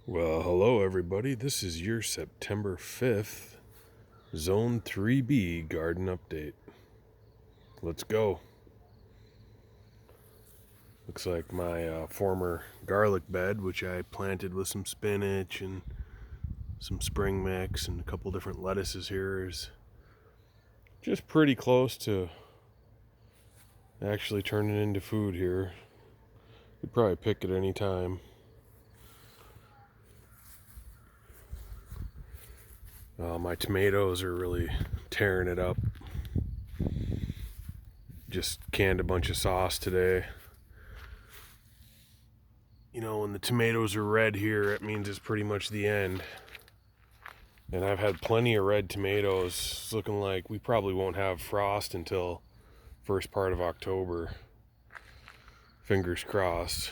Well, hello everybody. This is your September 5th Zone 3B garden update. Let's go. Looks like my former garlic bed, which I planted with some spinach and some spring mix and a couple different lettuces here, is just pretty close to actually turning into food here. Could probably pick it any time. My tomatoes are really tearing it up. Just canned a bunch of sauce today. You know, when the tomatoes are red here, it means it's pretty much the end. And I've had plenty of red tomatoes. It's looking like we probably won't have frost until first part of October. Fingers crossed.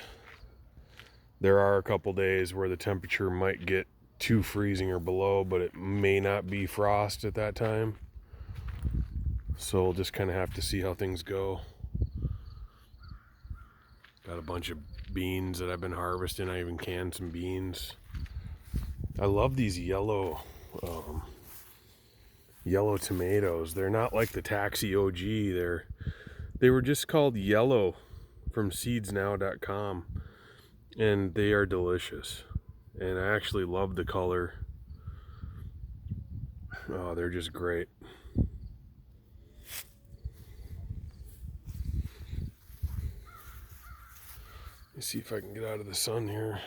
There are a couple days where the temperature might get too freezing or below, but it may not be frost at that time. So we'll just kind of have to see how things go. Got a bunch of beans that I've been harvesting. I even canned some beans. I love these yellow tomatoes. They're not like the Taxi OG. They were just called yellow from seedsnow.com, and they are delicious. And I actually love the color. Oh, they're just great. Let me see if I can get out of the sun here.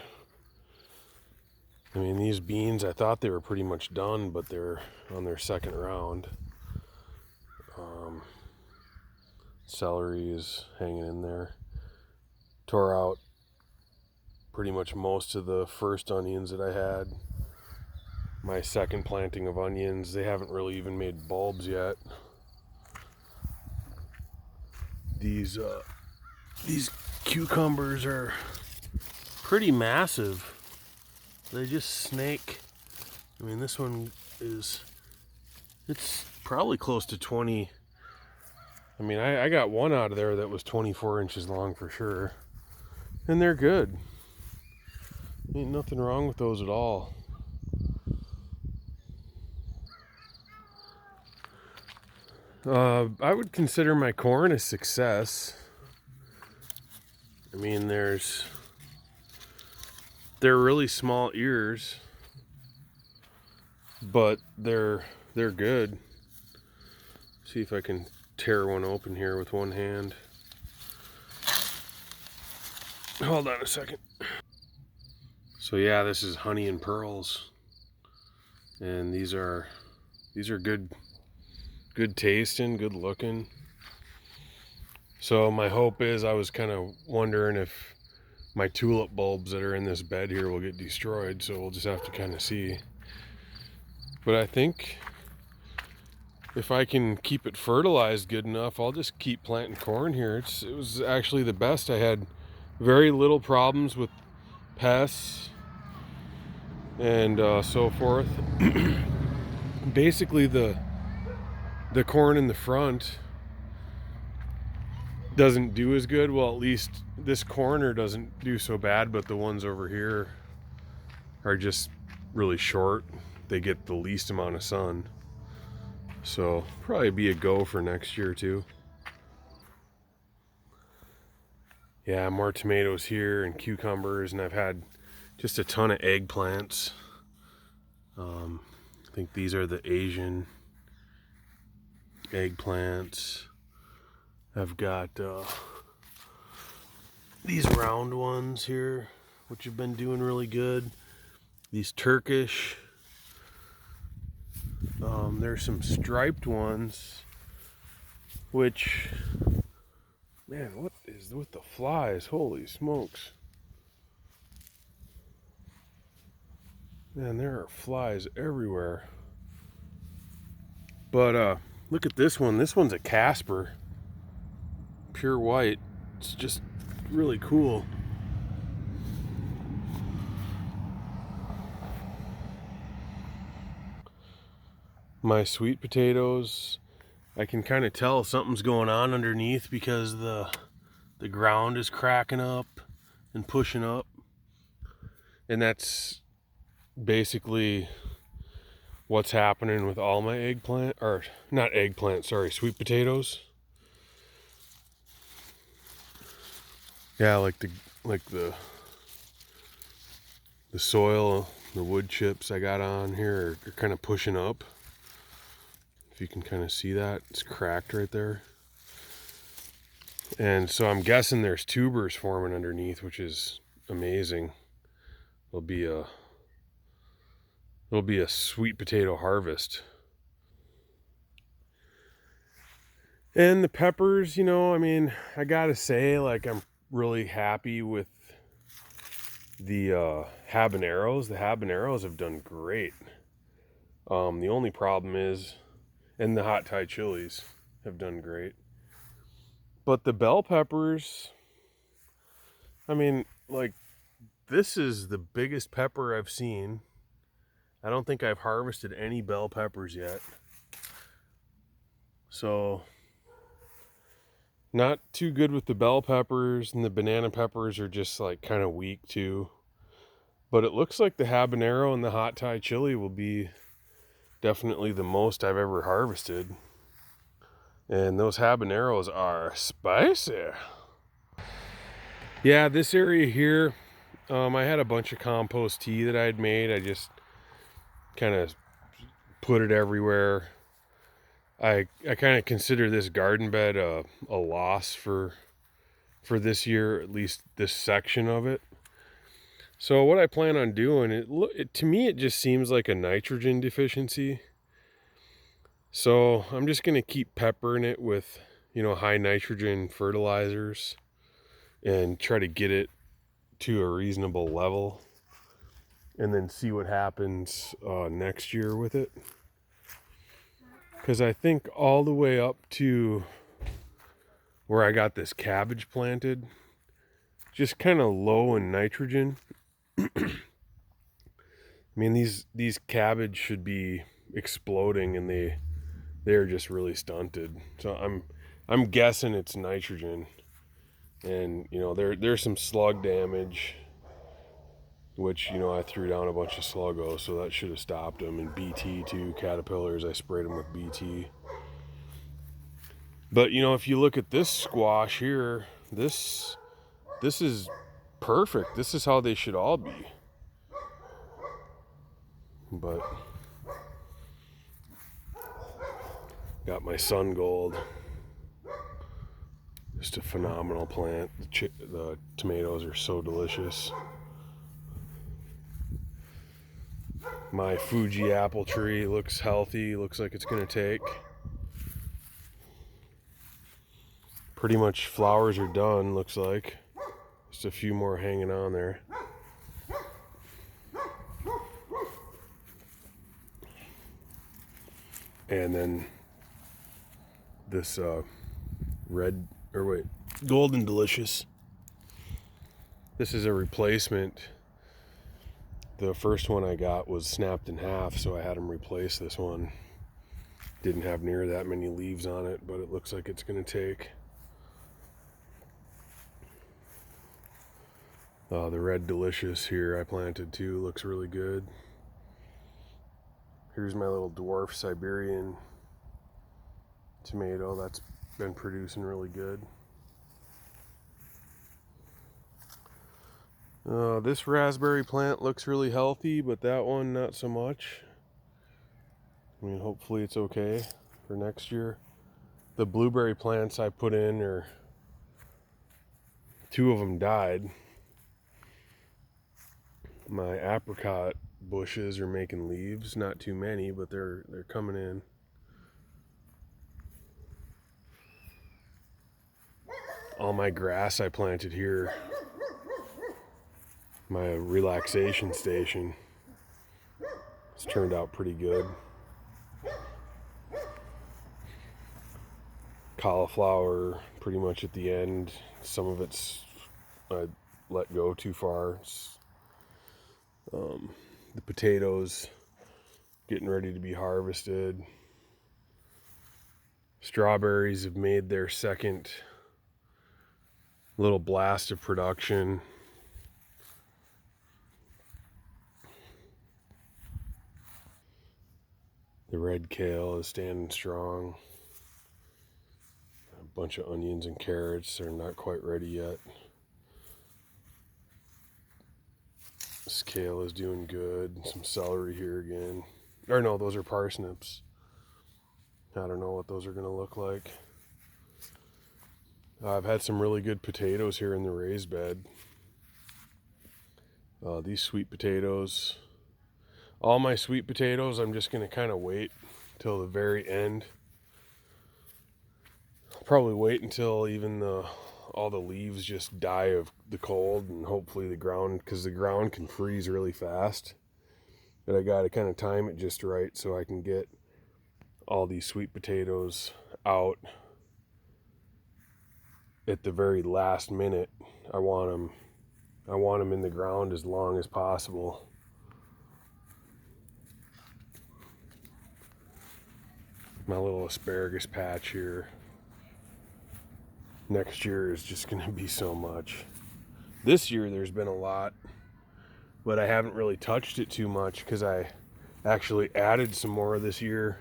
I mean, these beans, I thought they were pretty much done, but they're on their second round. Celery is hanging in there. Tore out pretty much most of the first onions that I had. My second planting of onions, they haven't really even made bulbs yet. These cucumbers are pretty massive. They just snake. I mean, this one it's probably close to 20. I mean, I got one out of there that was 24 inches long for sure. And they're good. Ain't nothing wrong with those at all. I would consider my corn a success. I mean, they're really small ears, but they're good. See if I can tear one open here with one hand. Hold on a second. So yeah, this is honey and pearls, and these are good tasting, good looking. So my hope is, I was kind of wondering if my tulip bulbs that are in this bed here will get destroyed, so we'll just have to kind of see. But I think if I can keep it fertilized good enough, I'll just keep planting corn here. It was actually the best. I had very little problems with pests and so forth. Basically, the corn in the front doesn't do as good. Well, at least this corner doesn't do so bad, but the ones over here are just really short. They get the least amount of sun. So probably be a go for next year too. Yeah, more tomatoes here and cucumbers, and I've had just a ton of eggplants. I think these are the Asian eggplants. I've got these round ones here, which have been doing really good. These Turkish. There's some striped ones, which, man, what is with the flies? Holy smokes. Man, there are flies everywhere. But look at this one. This one's a Casper. Pure white. It's just really cool. My sweet potatoes, I can kind of tell something's going on underneath because the ground is cracking up and pushing up. And that's basically what's happening with all my eggplant, or not eggplant, sorry, sweet potatoes. Yeah, like the soil, the wood chips I got on here are kind of pushing up. If you can kind of see that, it's cracked right there. And so I'm guessing there's tubers forming underneath, which is amazing. It'll be a sweet potato harvest. And the peppers, you know, I mean, I gotta say, like, I'm really happy with the habaneros. The habaneros have done great. The only problem is, and the hot Thai chilies have done great. But the bell peppers, I mean, like, this is the biggest pepper I've seen. I don't think I've harvested any bell peppers yet. So, not too good with the bell peppers, and the banana peppers are just like kind of weak too. But it looks like the habanero and the hot Thai chili will be definitely the most I've ever harvested. And those habaneros are spicy. Yeah, this area here, I had a bunch of compost tea that I had made. I just kind of put it everywhere. I kind of consider this garden bed a loss for this year, at least this section of it. So what I plan on doing, to me it just seems like a nitrogen deficiency. So I'm just going to keep peppering it with, you know, high nitrogen fertilizers and try to get it to a reasonable level, and then see what happens next year with it. Because I think all the way up to where I got this cabbage planted, just kind of low in nitrogen. I mean, these cabbage should be exploding, and they're just really stunted. So I'm guessing it's nitrogen. And you know, there's some slug damage, which, you know, I threw down a bunch of sluggo, so that should have stopped them. And BT too, caterpillars, I sprayed them with BT. But you know, if you look at this squash here, this is perfect. This is how they should all be. But got my sun gold, just a phenomenal plant. The tomatoes are so delicious. My Fuji apple tree looks healthy, looks like it's gonna take. Pretty much flowers are done, looks like. Just a few more hanging on there. And then this golden delicious. This is a replacement. The first one I got was snapped in half, so I had them replace this one. Didn't have near that many leaves on it, but it looks like it's going to take. The red delicious here I planted too, looks really good. Here's my little dwarf Siberian tomato that's been producing really good. This raspberry plant looks really healthy, but that one not so much. I mean, hopefully it's okay for next year. The blueberry plants I put in, or two of them died. My apricot bushes are making leaves, not too many, but they're coming in. All my grass I planted here, my relaxation station, it's turned out pretty good. Cauliflower pretty much at the end. Some of it's I let go too far. The potatoes getting ready to be harvested. Strawberries have made their second little blast of production. The red kale is standing strong. A bunch of onions and carrots are not quite ready yet. This kale is doing good. Some celery here again. Or no, those are parsnips. I don't know what those are going to look like. I've had some really good potatoes here in the raised bed. These sweet potatoes, all my sweet potatoes, I'm just going to kind of wait till the very end. I'll probably wait until even all the leaves just die of the cold, and hopefully the ground, because the ground can freeze really fast. But I got to kind of time it just right so I can get all these sweet potatoes out at the very last minute. I want them in the ground as long as possible. My little asparagus patch here. Next year is just going to be so much. This year there's been a lot, but I haven't really touched it too much because I actually added some more this year,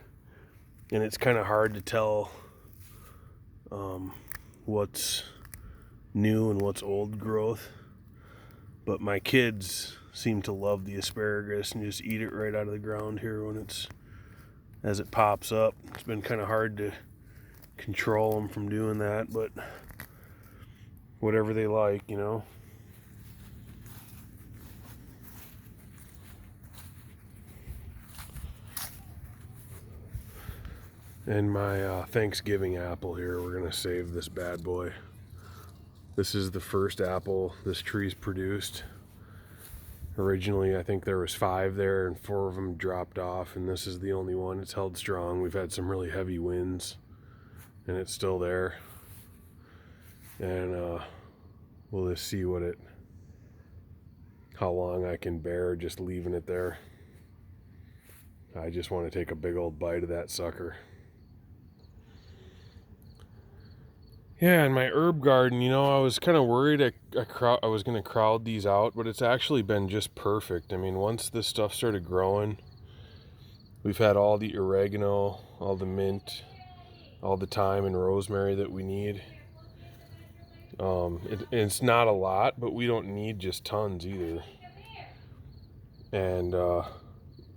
and it's kind of hard to tell what's new and what's old growth. But my kids seem to love the asparagus and just eat it right out of the ground here as it pops up. It's been kind of hard to control them from doing that, but whatever they like, you know. And my Thanksgiving apple here, we're going to save this bad boy. This is the first apple this tree's produced. Originally, I think there was 5 there, and 4 of them dropped off, and this is the only one. It's held strong. We've had some really heavy winds, and it's still there. And we'll just see how long I can bear just leaving it there. I just want to take a big old bite of that sucker. Yeah, in my herb garden, I was kind of worried I was going to crowd these out, but it's actually been just perfect. I mean, once this stuff started growing, we've had all the oregano, all the mint, all the thyme and rosemary that we need. It's not a lot, but we don't need just tons either. And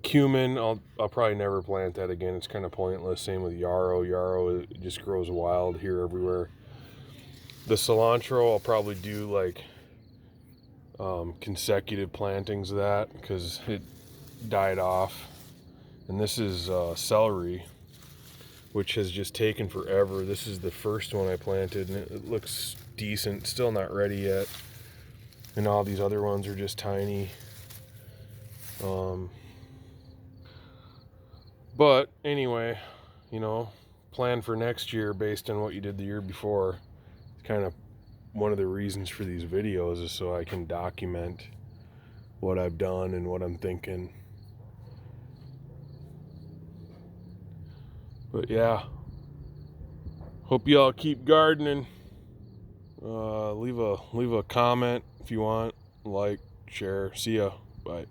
cumin, I'll probably never plant that again. It's kind of pointless. Same with yarrow. Yarrow, it just grows wild here everywhere. The cilantro, I'll probably do like consecutive plantings of that because it died off. And this is celery, which has just taken forever. This is the first one I planted, and it looks decent. Still not ready yet. And all these other ones are just tiny. But anyway, plan for next year based on what you did the year before. It's kind of one of the reasons for these videos is so I can document what I've done and what I'm thinking. But yeah, hope y'all keep gardening. Leave a comment if you want. Like, share. See ya. Bye.